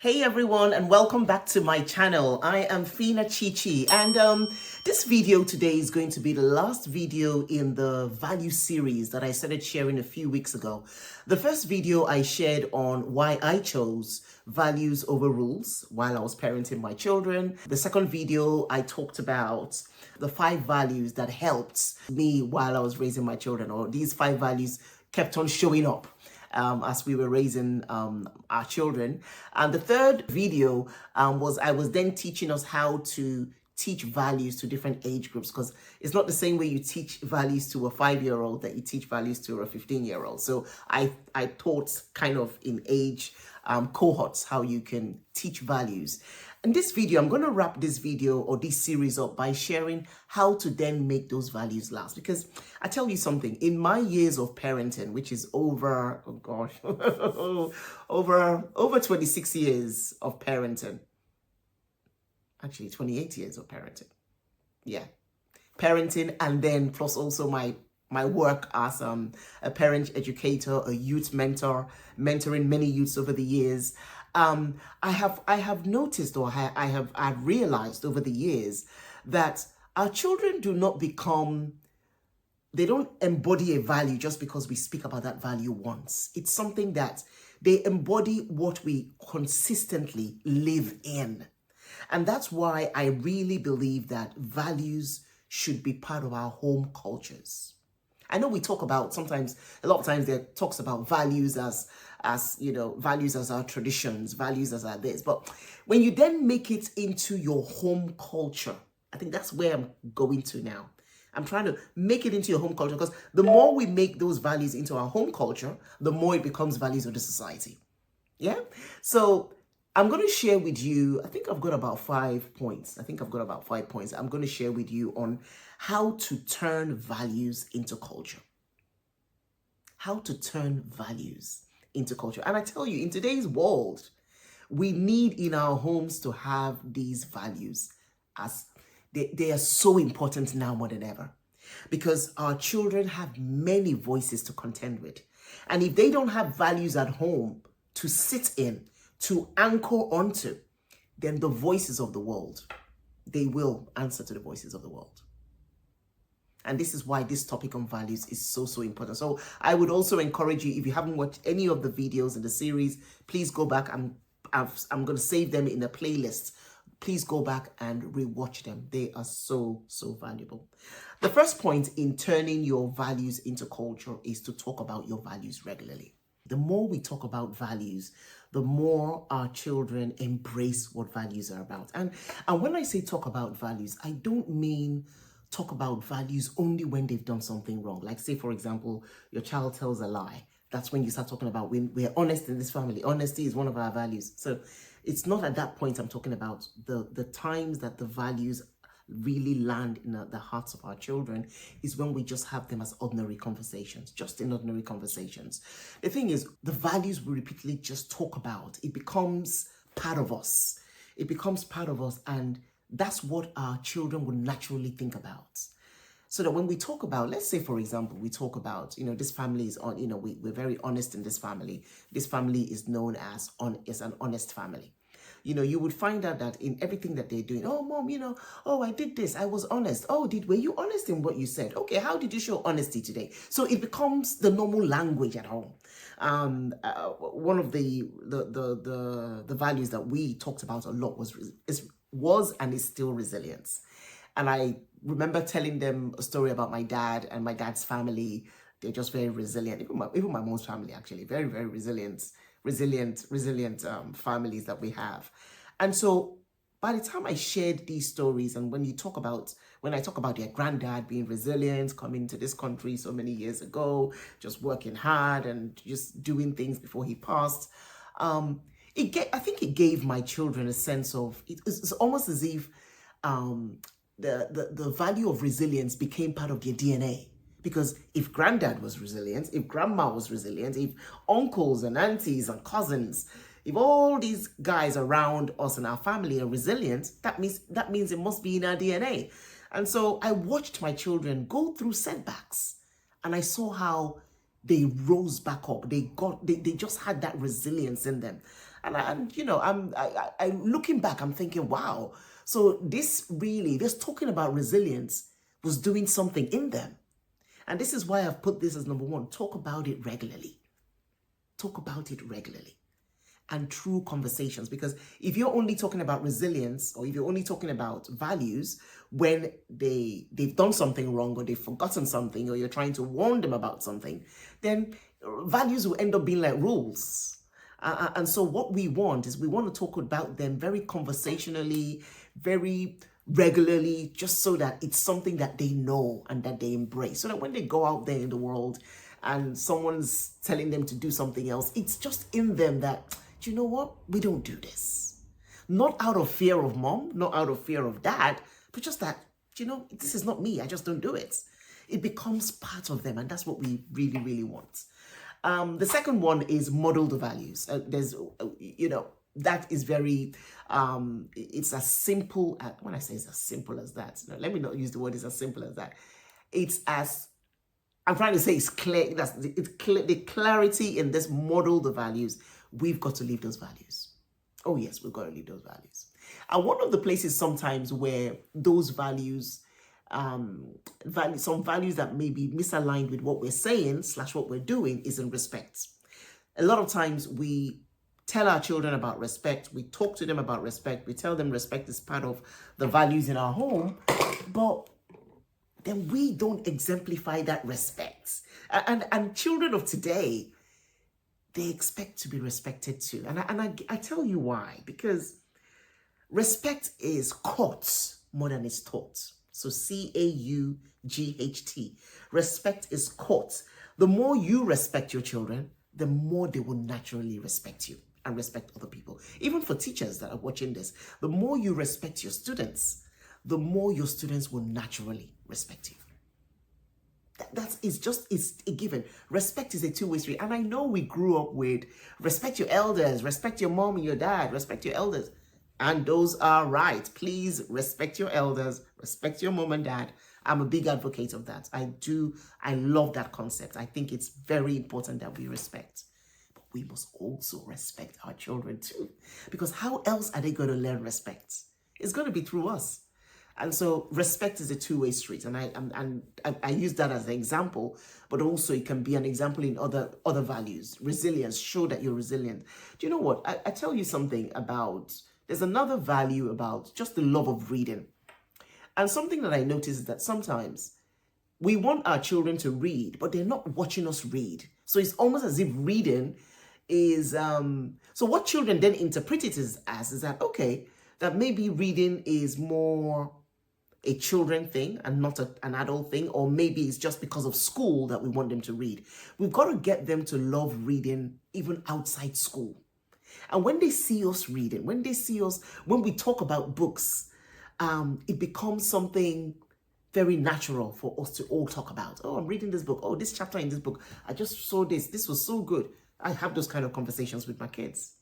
Hey everyone, and welcome back to my channel. I am Fina Chichi, and this video today is going to be the last video in the value series that I started sharing a few weeks ago. The first video I shared on why I chose values over rules while I was parenting my children. The second video I talked about the 5 values that helped me while I was raising my children, or these 5 values kept on showing up as we were raising our children. And the third video was I was then teaching us how to teach values to different age groups, because it's not the same way you teach values to a 5-year-old that you teach values to a 15-year-old. So I taught kind of in age cohorts how you can teach values. In this video, I'm going to wrap this video or this series up by sharing how to then make those values last. Because I tell you something, in my years of parenting, which is over, oh gosh, over 26 years of parenting, actually 28 years of parenting. Yeah, parenting, and then plus also my work as a parent educator, a youth mentor, mentoring many youths over the years. I have noticed, or I've realized over the years that our children do not become, they don't embody a value just because we speak about that value once. It's something that they embody what we consistently live in. And that's why I really believe that values should be part of our home cultures. I know we talk about sometimes, a lot of times there talks about values as you know, values as our traditions, values as our this. But when you then make it into your home culture, I think that's where I'm going to now. I'm trying to make it into your home culture, because the more we make those values into our home culture, the more it becomes values of the society. Yeah. So I'm going to share with you, I think I've got about 5 points. I'm going to share with you on how to turn values into culture. How to turn values into culture. And I tell you, in today's world, we need in our homes to have these values, as they are so important now more than ever, because our children have many voices to contend with. And if they don't have values at home to sit in, to anchor onto, then the voices of the world, they will answer to the voices of the world. And this is why this topic on values is so important. So I would also encourage you, if you haven't watched any of the videos in the series, please go back. I'm going to save them in a playlist. Please go back and rewatch them. They are so valuable. The first point in turning your values into culture is to talk about your values regularly. The more we talk about values, the more our children embrace what values are about. And when I say talk about values, I don't mean talk about values only when they've done something wrong. Like, say, for example, your child tells a lie. That's when you start talking about, when we're honest in this family. Honesty is one of our values. So it's not at that point I'm talking about. The times that the values really land in the hearts of our children is when we just have them as ordinary conversations, just in ordinary conversations. The thing is, the values we repeatedly just talk about, it becomes part of us. It becomes part of us, and that's what our children would naturally think about. So that when we talk about, let's say, for example, we talk about, you know, this family is on, you know, we're very honest in this family. This family is known as an honest family. You know, you would find out that in everything that they're doing, oh, mom, you know, oh, I did this, I was honest. Oh, were you honest in what you said? Okay, how did you show honesty today? So it becomes the normal language at home. One of the values that we talked about a lot was and is still resilience. And I remember telling them a story about my dad and my dad's family. They're just very resilient. Even my mom's family, actually, very resilient families that we have. And so by the time I shared these stories, and when I talk about their granddad being resilient, coming to this country so many years ago, just working hard and just doing things before he passed, I think it gave my children a sense of, it's almost as if the value of resilience became part of their DNA. Because if granddad was resilient, if grandma was resilient, if uncles and aunties and cousins, if all these guys around us and our family are resilient, that means it must be in our DNA. And so I watched my children go through setbacks, and I saw how they rose back up. They just had that resilience in them. And you know, I'm looking back, I'm thinking, wow. So this talking about resilience was doing something in them. And this is why I've put this as number one. Talk about it regularly. Talk about it regularly. And true conversations. Because if you're only talking about resilience, or if you're only talking about values when they've done something wrong, or they've forgotten something, or you're trying to warn them about something, then values will end up being like rules. And so what we want is we want to talk about them very conversationally, very regularly, just so that it's something that they know and that they embrace. So that when they go out there in the world and someone's telling them to do something else, it's just in them that, do you know what? We don't do this. Not out of fear of mom, not out of fear of dad, but just that, you know, this is not me. I just don't do it. It becomes part of them. And that's what we really, really want. The second one is model the values. That is very, it's as simple as, when I say it's as simple as that, no, let me not use the word it's as simple as that. It's as, I'm trying to say it's clear, it's clear, the clarity in this model the values. We've got to leave those values. Oh yes, we've got to leave those values. And one of the places sometimes where those values, some values that may be misaligned with what we're saying / what we're doing is in respect. A lot of times we tell our children about respect, we talk to them about respect, we tell them respect is part of the values in our home, but then we don't exemplify that respect. And children of today, they expect to be respected too. And I tell you why. Because respect is caught more than it's taught. So CAUGHT. Respect is caught. The more you respect your children, the more they will naturally respect you and respect other people. Even for teachers that are watching this, the more you respect your students, the more your students will naturally respect you. It's a given. Respect is a two-way street. And I know we grew up with respect your elders, respect your mom and your dad, respect your elders. And those are right. Please respect your elders, respect your mom and dad. I'm a big advocate of that. I love that concept. I think it's very important that we respect. But we must also respect our children too. Because how else are they going to learn respect? It's going to be through us. And so respect is a two-way street. And I use that as an example, but also it can be an example in other values. Resilience, show that you're resilient. Do you know what? I tell you something about, there's another value about just the love of reading. And something that I notice is that sometimes we want our children to read, but they're not watching us read. So it's almost as if reading is, so what children then interpret it as is that, okay, that maybe reading is more a children thing and not an adult thing, or maybe it's just because of school that we want them to read. We've got to get them to love reading even outside school. And when they see us reading, when we talk about books, it becomes something very natural for us to all talk about. Oh, I'm reading this book. Oh, this chapter in this book. I just saw this. This was so good. I have those kind of conversations with my kids.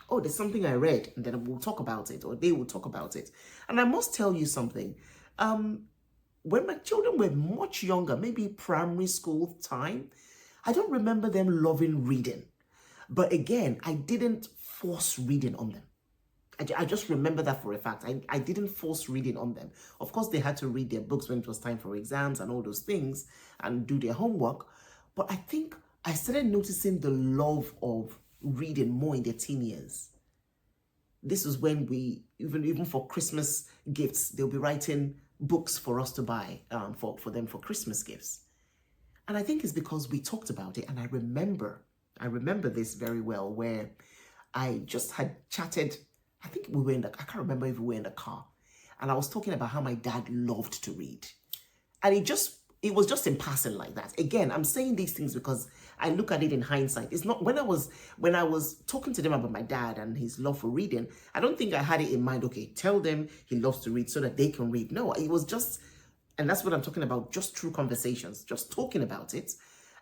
Oh, there's something I read, and then we'll talk about it, or they will talk about it. And I must tell you something. When my children were much younger, maybe primary school time, I don't remember them loving reading. But again, I didn't force reading on them. I just remember that for a fact. I didn't force reading on them. Of course, they had to read their books when it was time for exams and all those things and do their homework. But I think I started noticing the love of reading more in their teen years. This is when we, even for Christmas gifts, they'll be writing books for us to buy for them for Christmas gifts. And I think it's because we talked about it. And I remember this very well, where I just had chatted. I think I can't remember if we were in the car. And I was talking about how my dad loved to read. And it was just in passing like that. Again, I'm saying these things because I look at it in hindsight. It's not, when I was talking to them about my dad and his love for reading, I don't think I had it in mind, okay, tell them he loves to read so that they can read. No, it was just, and that's what I'm talking about, just true conversations, just talking about it.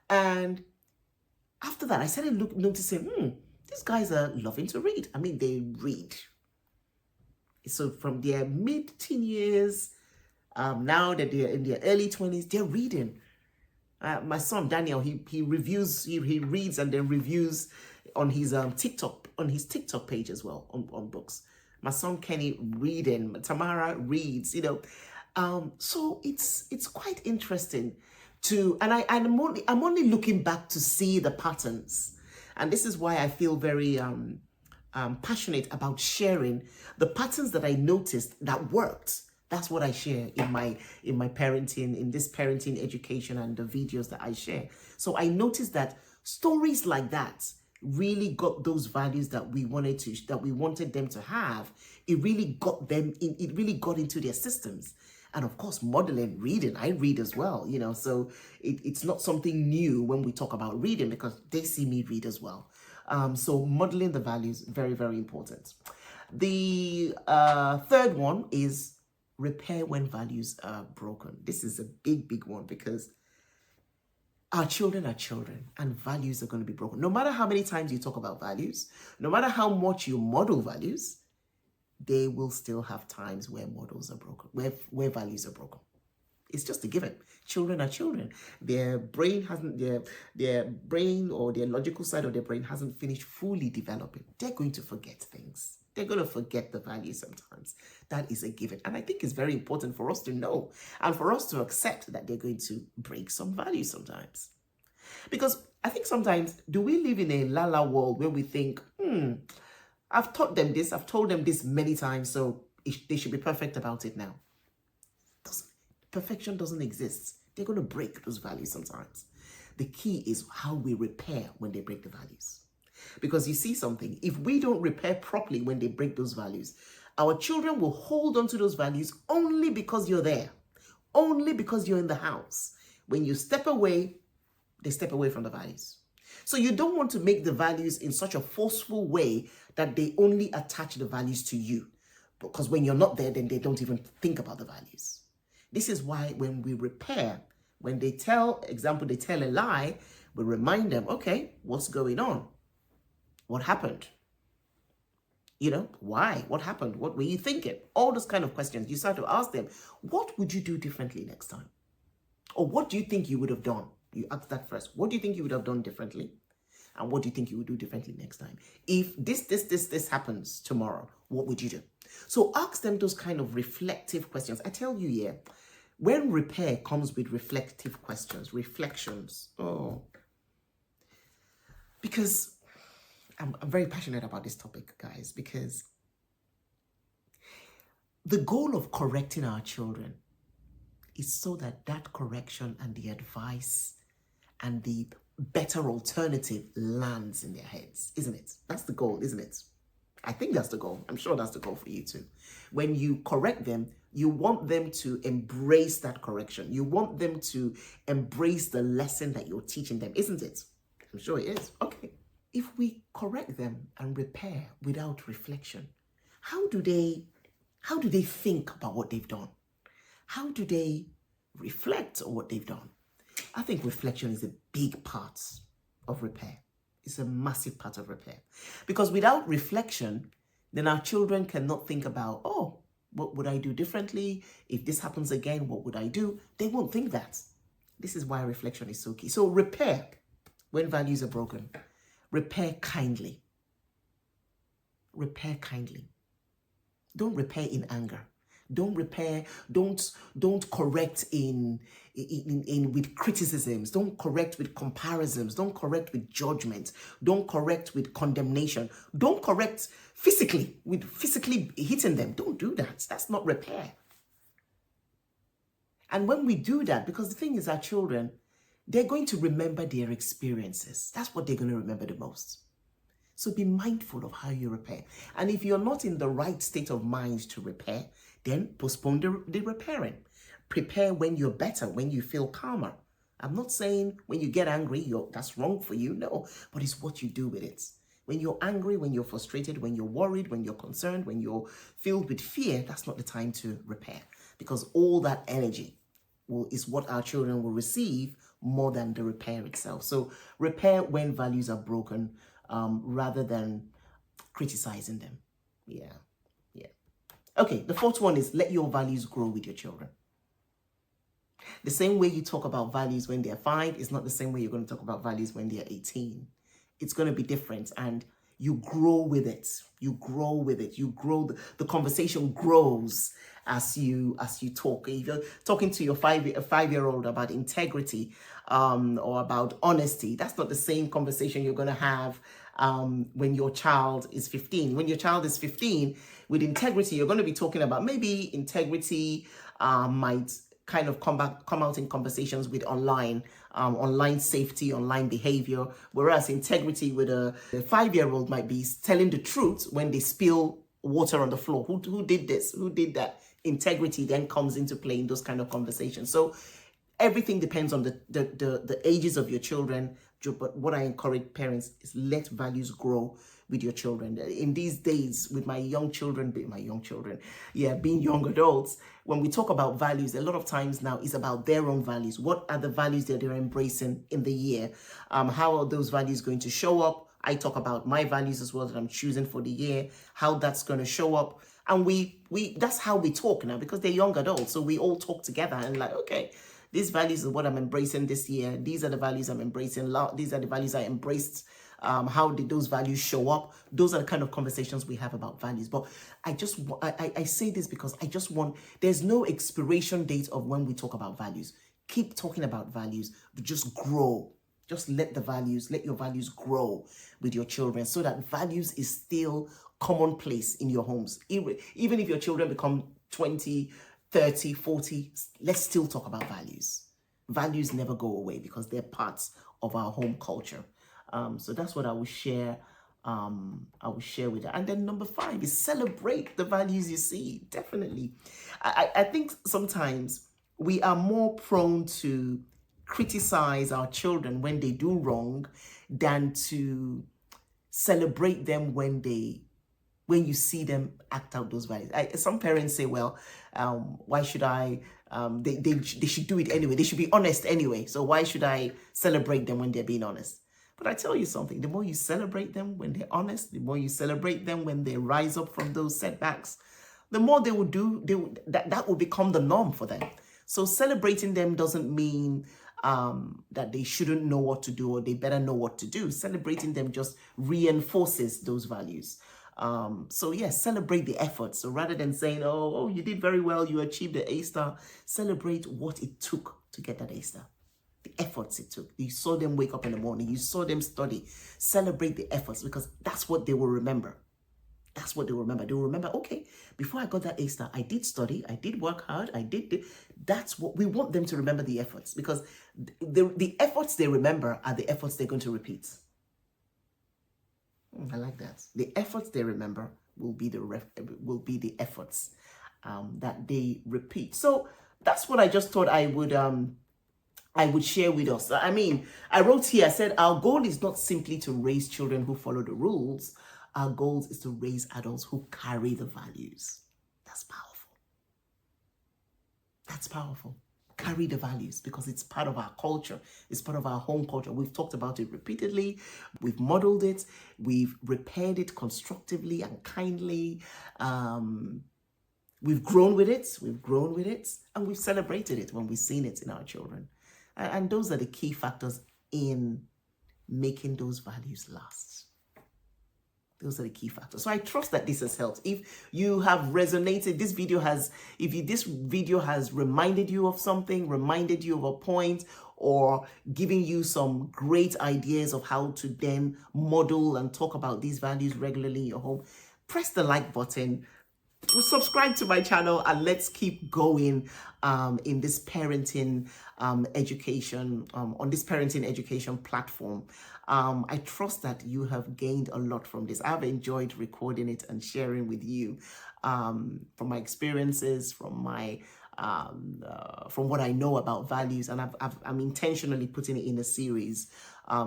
And after that, I started noticing, these guys are loving to read. I mean, they read. So from their mid-teen years, now that they're in their early 20s, they're reading. My son Daniel, he reads and then reviews on his TikTok page as well, on books. My son Kenny reading, Tamara reads, so it's quite interesting to, and I'm only looking back to see the patterns, and this is why I feel very passionate about sharing the patterns that I noticed that worked. That's what I share in my parenting, in this parenting education and the videos that I share. So I noticed that stories like that really got those values that we wanted them to have. It really got them in, it really got into their systems. And of course, modeling, reading, I read as well, so it's not something new when we talk about reading, because they see me read as well. So modeling the values, very, very important. The third one is repair when values are broken. This is a big, big one, because our children are children and values are going to be broken. No matter how many times you talk about values, no matter how much you model values, they will still have times where models are broken, where values are broken. It's just a given. Children are children. Their brain hasn't, their brain or their logical side of their brain hasn't finished fully developing. They're going to forget things. They're going to forget the value sometimes. That is a given. And I think it's very important for us to know and for us to accept that they're going to break some value sometimes. Because I think sometimes, do we live in a la-la world where we think, I've taught them this, I've told them this many times, so they should be perfect about it now. Perfection doesn't exist. They're going to break those values sometimes. The key is how we repair when they break the values. Because you see something, if we don't repair properly when they break those values, our children will hold on to those values only because you're there, only because you're in the house. When you step away, they step away from the values. So you don't want to make the values in such a forceful way that they only attach the values to you. Because when you're not there, then they don't even think about the values. This is why when we repair, when they tell a lie, we remind them, okay, what's going on? What happened? Why? What happened? What were you thinking? All those kind of questions. You start to ask them, what would you do differently next time? Or what do you think you would have done? You ask that first. What do you think you would have done differently? And what do you think you would do differently next time? If this happens tomorrow, what would you do? So ask them those kind of reflective questions. I tell you, when repair comes with reflective questions, reflections, because I'm very passionate about this topic, guys, because the goal of correcting our children is so that correction and the advice and the better alternative lands in their heads, isn't it? That's the goal, isn't it? I think that's the goal. I'm sure that's the goal for you too. When you correct them, you want them to embrace that correction. You want them to embrace the lesson that you're teaching them, isn't it? I'm sure it is. Okay. If we correct them and repair without reflection, how do they think about what they've done? How do they reflect on what they've done? I think reflection is a big part of repair. It's a massive part of repair. Because without reflection, then our children cannot think about, what would I do differently? If this happens again, what would I do? They won't think that. This is why reflection is so key. So repair when values are broken. Repair kindly. Repair kindly. Don't repair in anger. Don't repair, don't correct in with criticisms. Don't correct with comparisons. Don't correct with judgment. Don't correct with condemnation. Don't correct physically with physically hitting them. Don't do that. That's not repair. And when we do that, because the thing is, our children, they're going to remember their experiences. That's what they're going to remember the most. So be mindful of how you repair. And if you're not in the right state of mind to repair, then postpone the repairing. Prepare when you're better, when you feel calmer. I'm not saying when you get angry, that's wrong for you. No, but it's what you do with it. When you're angry, when you're frustrated, when you're worried, when you're concerned, when you're filled with fear, that's not the time to repair. Because all that energy is what our children will receive more than the repair itself. So repair when values are broken, rather than criticizing them. Yeah. Okay, the fourth one is let your values grow with your children. The same way you talk about values when they're 5 is not the same way you're going to talk about values when they're 18. it's going to be different, and you grow with it. You grow with it. You grow. The conversation grows as you talk. If you're talking to your 5-year-old about integrity, or about honesty, that's not the same conversation you're going to have when your child is 15. When your child is 15, with integrity, you're going to be talking about maybe integrity might kind of come out in conversations with online safety, online behavior, whereas integrity with a 5-year-old might be telling the truth when they spill water on the floor. Who did this? Who did that? Integrity then comes into play in those kind of conversations. So everything depends on the ages of your children. But what I encourage parents is let values grow with your children. In these days, with my young children, being young adults, when we talk about values, a lot of times now is about their own values. What are the values that they're embracing in the year? How are those values going to show up? I talk about my values as well that I'm choosing for the year, how that's going to show up. And we that's how we talk now, because they're young adults. So we all talk together and like, okay, these values are what I'm embracing this year. These are the values I'm embracing. These are the values I embraced. How did those values show up? Those are the kind of conversations we have about values. But I say this because I just want, there's no expiration date of when we talk about values. Keep talking about values, but just grow. Just let your values grow with your children, so that values is still commonplace in your homes. Even if your children become 20, 30, 40, let's still talk about values. Values never go away because they're parts of our home culture. So that's what I will share. With that. And then number 5 is celebrate the values you see. Definitely. I think sometimes we are more prone to criticize our children when they do wrong than to celebrate them when you see them act out those values. Some parents say, well, why should I, they should do it anyway. They should be honest anyway. So why should I celebrate them when they're being honest? But I tell you something, the more you celebrate them when they're honest, the more you celebrate them when they rise up from those setbacks, the more they will do, that will become the norm for them. So celebrating them doesn't mean that they shouldn't know what to do or they better know what to do. Celebrating them just reinforces those values. So yes, celebrate the effort. So rather than saying, oh, you did very well, you achieved the A-star, celebrate what it took to get that A-star. The efforts it took. You saw them wake up in the morning. You saw them study. Celebrate the efforts, because that's what they will remember. That's what they will remember. They will remember, okay, before I got that A-star, I did study, I did work hard, that's what we want them to remember, the efforts, because the efforts they remember are the efforts they're going to repeat. I like that. The efforts they remember will be the efforts that they repeat. So that's what I just thought I would share with us. I mean, I wrote here, I said, our goal is not simply to raise children who follow the rules. Our goal is to raise adults who carry the values. That's powerful. That's powerful. Carry the values, because it's part of our culture. It's part of our home culture. We've talked about it repeatedly. We've modeled it. We've repaired it constructively and kindly. We've grown with it. And we've celebrated it when we've seen it in our children. And those are the key factors in making those values last. Those are the key factors. So I trust that this has helped. If you have resonated, if this video has reminded you of something, reminded you of a point, or giving you some great ideas of how to then model and talk about these values regularly in your home, press the like button. Subscribe to my channel, and let's keep going in this parenting education, on this parenting education platform. I trust that you have gained a lot from this. I've enjoyed recording it and sharing with you from my experiences, from what I know about values, and I'm intentionally putting it in a series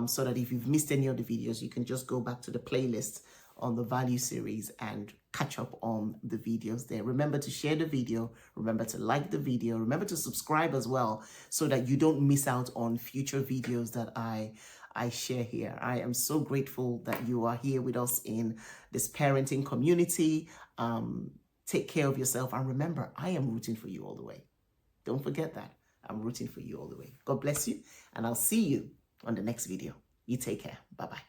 so that if you've missed any of the videos, you can just go back to the playlist on the value series and catch up on the videos there. Remember to share the video, remember to like the video, remember to subscribe as well, so that you don't miss out on future videos that I share here. I am so grateful that you are here with us in this parenting community. Take care of yourself, and remember, I am rooting for you all the way. Don't forget that. I'm rooting for you all the way. God bless you, and I'll see you on the next video. You take care. Bye-bye.